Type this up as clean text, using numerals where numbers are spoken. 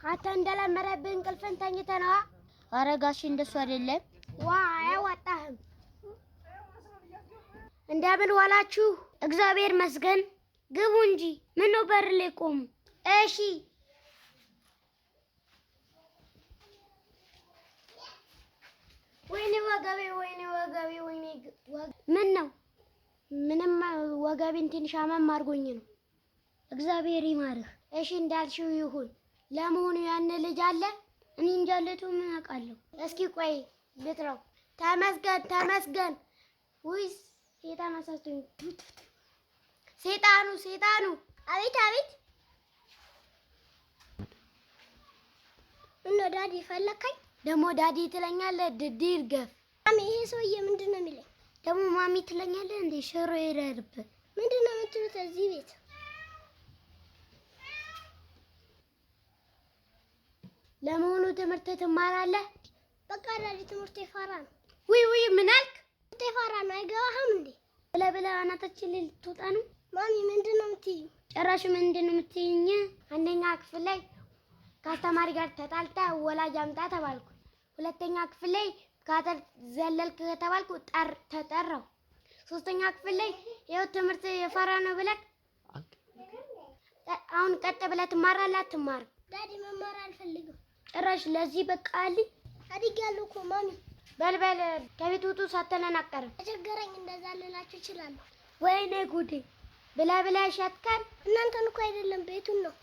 አንተ እንደለመደብህ እንቅልፍን ተኝተህ ነዋ። ኧረ ጋሼ እንደሱ አይደለም። ዋ አያዋጣህም። እንደምን ዋላችሁ? እግዚአብሔር ይመስገን። ግቡ እንጂ ምነው በር ላይ ቆሙ? እሺ ወይኔ ወገቤ፣ ወይኔ ወገቤ፣ ወይኔ ምን ነው? ምንም ወገቤን ትንሽ አመም አድርጎኝ ነው። እግዚአብሔር ይማርህ። እሺ እንዳልሽው ይሁን። ለመሆኑ ያን ልጅ አለ? እኔ እንጃ ለቱ ምን አውቃለሁ። እስኪ ቆይ ልጥራው። ተመስገን ተመስገን። ወይስ ሴጣን አሳስቶኝ? ሴጣኑ ሴጣኑ! አቤት አቤት። ምን ዳዲ ፈለከኝ? ደግሞ ዳዲ ትለኛለህ? ድድር ገፍ ማሚ። ይሄ ሰውዬ ምንድነው የሚለኝ? ደግሞ ማሚ ትለኛለህ እንዴ? ሽሮ ይረርብህ። ምንድነው የምትሉት እዚህ ቤት? ለመሆኑ ትምህርት ትማራለህ? በቃ ዳዲ ትምህርት የፋራ ነው። ውይ ምን አልክ? ትምህርት የፋራ ነው አይገባህም እንዴ? ብለህ አናታችን ላይ ልትወጣ ነው? ማሚ ምንድነው የምትይኝ? ጭራሽ ምንድነው የምትይኝ? አንደኛ ክፍል ላይ ከአስተማሪ ጋር ተጣልታ ወላጅ አምጣ ተባልኩ። ሁለተኛ ክፍል ላይ ካተር ዘለልክ ከተባልኩ ተጠራው። ሶስተኛ ክፍል ላይ ይኸው ትምህርት የፋራ ነው ብለህ አሁን ቀጥ ብለህ ትማራለህ አትማርም? ዳዲ መማር አልፈልግም። ጭራሽ ለዚህ በቃ አለኝ። አድጌያለሁ እኮ ማሚ። በልበል ከቤት ውጡ ሳትነናቀር። ተቸገረኝ እንደዛ ልላችሁ እችላለሁ። ወይኔ ጉዴ! ብላ ሻትካል። እናንተን እኮ አይደለም ቤቱን ነው።